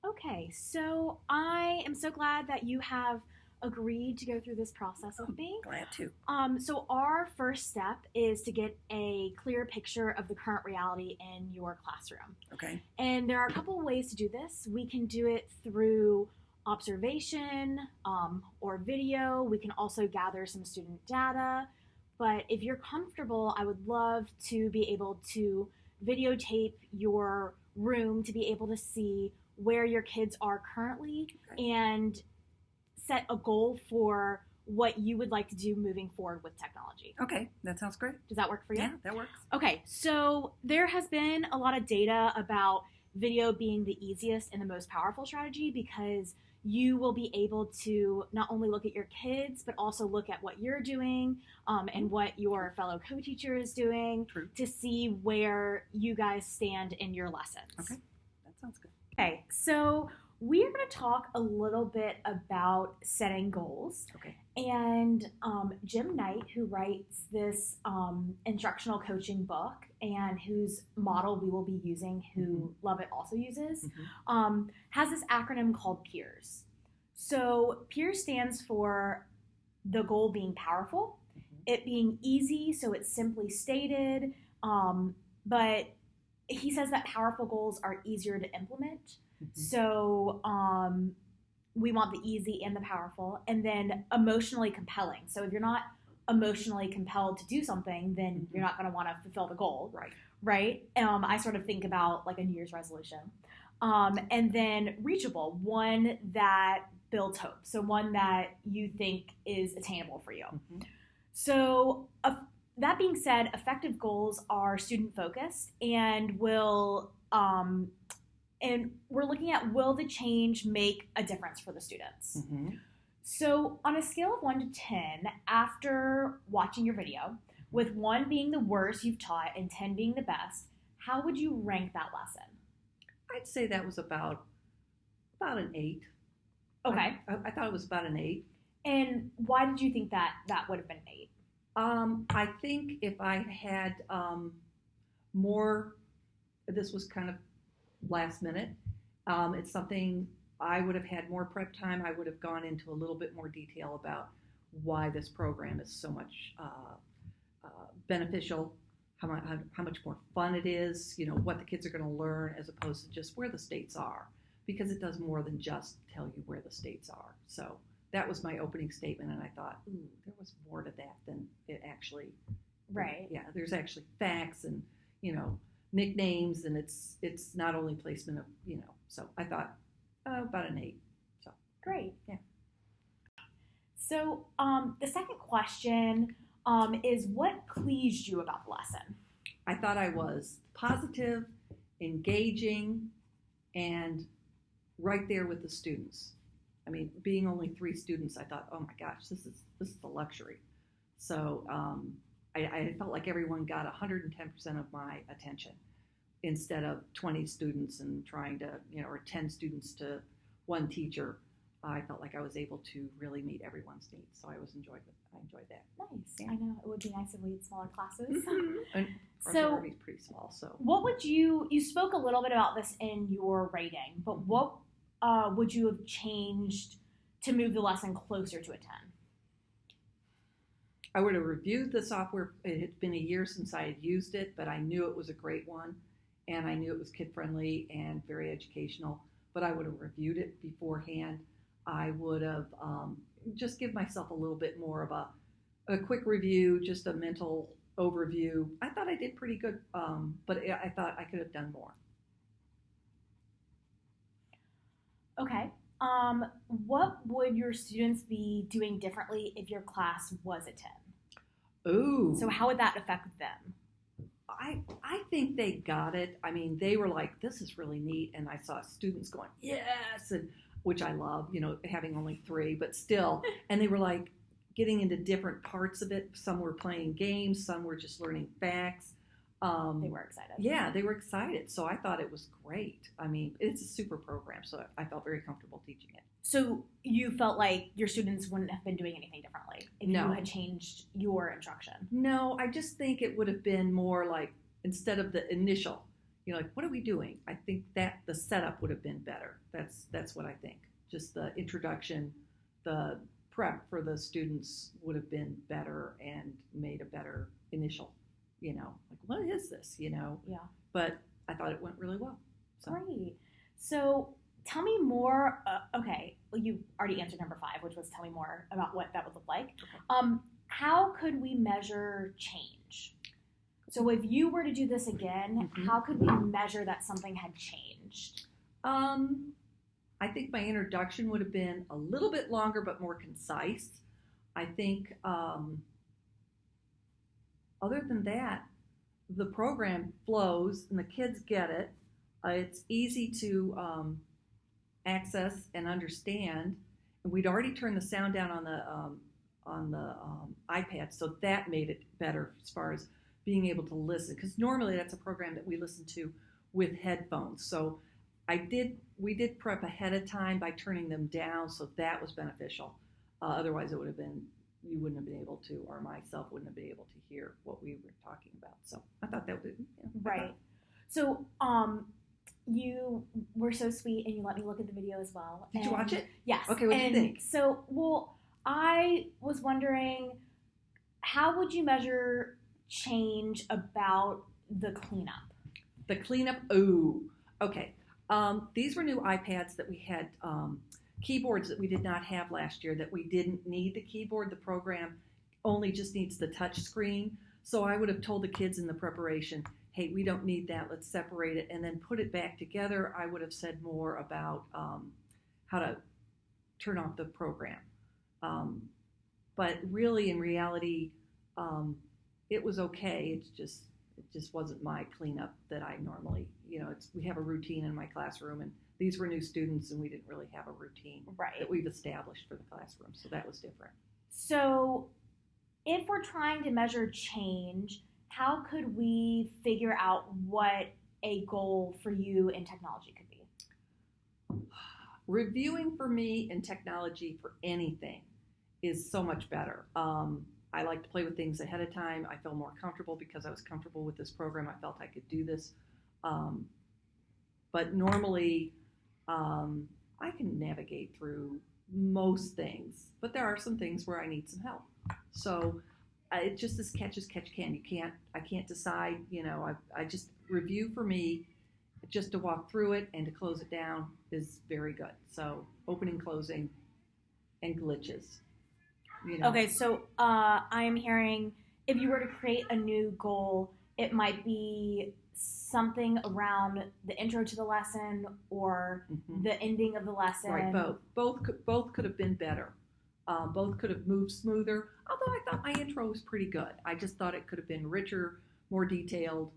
Okay, so I am so glad that you have agreed to go through this process with me. Glad to. So our first step is to get a clear picture of the current reality in your classroom. Okay. And there are a couple of ways to do this. We can do it through observation or video. We can also gather some student data. But if you're comfortable, I would love to be able to videotape your room to be able to see where your kids are currently Okay. and set a goal for what you would like to do moving forward with technology. Okay, that sounds great. Does that work for you? Yeah, that works. Okay, so there has been a lot of data about video being the easiest and the most powerful strategy because you will be able to not only look at your kids, but also look at what you're doing and what your fellow co-teacher is doing True. to see where you guys stand in your lessons. Okay, that sounds good. Okay, so we're going to talk a little bit about setting goals. Okay. And Jim Knight, who writes this instructional coaching book and whose model we will be using, who Lovett also uses, has this acronym called PEERS. So PEERS stands for the goal being powerful, it being easy, so it's simply stated, but he says that powerful goals are easier to implement. So we want the easy and the powerful, and then emotionally compelling. So if you're not emotionally compelled to do something, then you're not going to want to fulfill the goal. Right. Right? I sort of think about like a New Year's resolution. And then reachable, one that builds hope. So one that you think is attainable for you. So that being said, effective goals are student focused and will and we're looking at, will the change make a difference for the students? So on a scale of 1 to 10, after watching your video, with 1 being the worst you've taught and 10 being the best, how would you rank that lesson? I'd say that was about an 8. Okay. I thought it was about an 8. And why did you think that would have been an 8? I think if I had more, this was kind of last minute. It's something I would have had more prep time. I would have gone into a little bit more detail about why this program is so much beneficial, how much more fun it is, what the kids are going to learn as opposed to just where the states are, because it does more than just tell you where the states are. So that was my opening statement, and I thought, there was more to that than it actually. Right. Yeah, there's actually facts and, nicknames, and it's not only placement of, so I thought about an 8. So great. Yeah. So the second question is, what pleased you about the lesson? I thought I was positive, engaging, and right there with the students. I mean, being only 3 students, I thought, oh my gosh, this is a luxury. So I felt like everyone got 110% of my attention instead of 20 students and trying to, or 10 students to 1 teacher. I felt like I was able to really meet everyone's needs. So I enjoyed that. Nice. Yeah. I know it would be nice if we had smaller classes. And So already pretty small. So what would you spoke a little bit about this in your rating, but what would you have changed to move the lesson closer to a 10? I would have reviewed the software. It had been a year since I had used it, but I knew it was a great one, and I knew it was kid-friendly and very educational, but I would have reviewed it beforehand. I would have just give myself a little bit more of a quick review, just a mental overview. I thought I did pretty good, but I thought I could have done more. Okay. What would your students be doing differently if your class was a 10? Ooh. So how would that affect them? I think they got it. I mean, they were like, this is really neat. And I saw students going, yes, and which I love, having only 3, but still. And they were like getting into different parts of it. Some were playing games. Some were just learning facts. They were excited. Yeah, they were excited. So I thought it was great. I mean, it's a super program. So I felt very comfortable teaching it. So you felt like your students wouldn't have been doing anything differently if No. you had changed your instruction? No, I just think it would have been more like, instead of the initial, like, what are we doing? I think that the setup would have been better. That's what I think. Just the introduction, the prep for the students would have been better and made a better initial, like, what is this, Yeah. But I thought it went really well. So. Great. So tell me more. Okay, well, you already answered number 5, which was tell me more about what that would look like. Okay. How could we measure change? So if you were to do this again, how could we measure that something had changed? I think my introduction would have been a little bit longer but more concise. I think other than that, the program flows and the kids get it. It's easy to access and understand. And we'd already turned the sound down on the iPad, so that made it better as far as being able to listen. Because normally that's a program that we listen to with headphones. So we did prep ahead of time by turning them down, so that was beneficial. Otherwise, you wouldn't have been able to, or myself wouldn't have been able to hear what we were talking about. So I thought that was right. So you were so sweet, and you let me look at the video as well. Did you watch it? Yes. Okay, what did you think? So, I was wondering, how would you measure change about the cleanup? The cleanup. Oh, okay. These were new iPads that we had, keyboards that we did not have last year, that we didn't need the keyboard. The program only just needs the touch screen. So I would have told the kids in the preparation, hey, we don't need that. Let's separate it and then put it back together. I would have said more about how to turn off the program. But really, in reality, it was okay. It just wasn't my cleanup that I normally, we have a routine in my classroom, and these were new students, and we didn't really have a routine that we've established for the classroom, so that was different. So if we're trying to measure change, how could we figure out what a goal for you in technology could be? Reviewing for me in technology for anything is so much better. I like to play with things ahead of time. I feel more comfortable because I was comfortable with this program. I felt I could do this. But normally, I can navigate through most things, but there are some things where I need some help. So it just is catch as catch can. I can't decide, I just review for me, just to walk through it and to close it down is very good. So opening, closing, and glitches. Okay, so I'm hearing if you were to create a new goal, it might be something around the intro to the lesson or the ending of the lesson. Right, both could have been better. Both could have moved smoother, although I thought my intro was pretty good. I just thought it could have been richer, more detailed,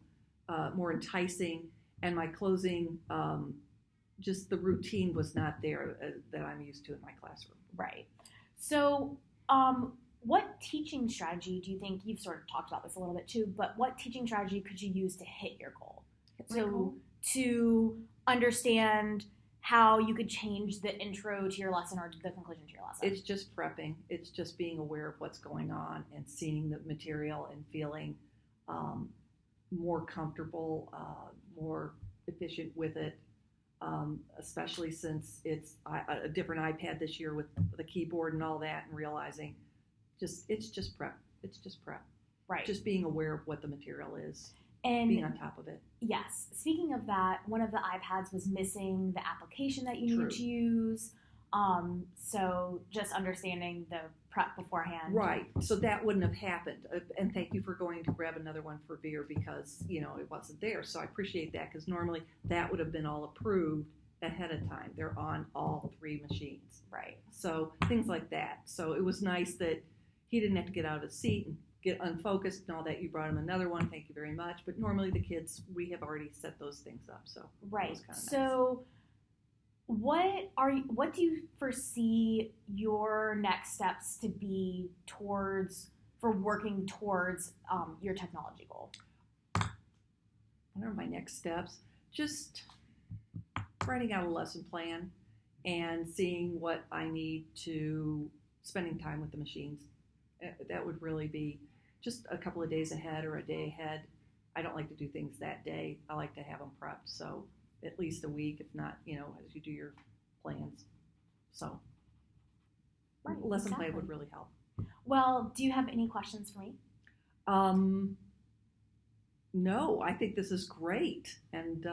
more enticing, and my closing, just the routine was not there that I'm used to in my classroom. Right. So what teaching strategy do you think, you've sort of talked about this a little bit too, but what teaching strategy could you use to hit your goal? To understand how you could change the intro to your lesson or the conclusion to your lesson. It's just prepping. It's just being aware of what's going on and seeing the material and feeling more comfortable, more efficient with it, especially since it's a different iPad this year with the keyboard and all that, and realizing it's just prep. It's just prep. Right. Just being aware of what the material is. And being on top of it. Yes. Speaking of that, one of the iPads was missing the application that you need to use. So just understanding the prep beforehand. Right. So that wouldn't have happened. And thank you for going to grab another one for Veer because, it wasn't there. So I appreciate that because normally that would have been all approved ahead of time. They're on all 3 machines. Right. So things like that. So it was nice that he didn't have to get out of his seat and get unfocused and all that. You brought him another one. Thank you very much. But normally the kids, we have already set those things up. So right. It was kind of so nice. What do you foresee your next steps to be for working towards your technology goal? What are my next steps? Just writing out a lesson plan and seeing what I need to spending time with the machines. That would really be just a couple of days ahead or a day ahead I don't like to do things that day. I like to have them prepped, so at least a week, if not, as you do your plans. So Right, lesson plan exactly. would really help. Well, do you have any questions for me? No, I think this is great. And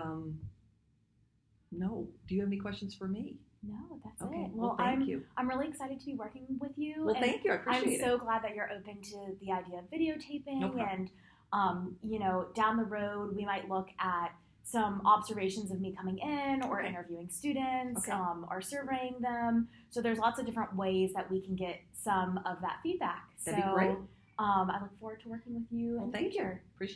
no, do you have any questions for me? No, that's Okay. it. Well, thank you. I'm really excited to be working with you. Well, and thank you. I appreciate I'm so glad that you're open to the idea of videotaping. No problem. And down the road we might look at some observations of me coming in, or Okay. interviewing students, Okay. or surveying them. So there's lots of different ways that we can get some of that feedback. That'd be great. I look forward to working with you Well, in the thank you. future. Appreciate it.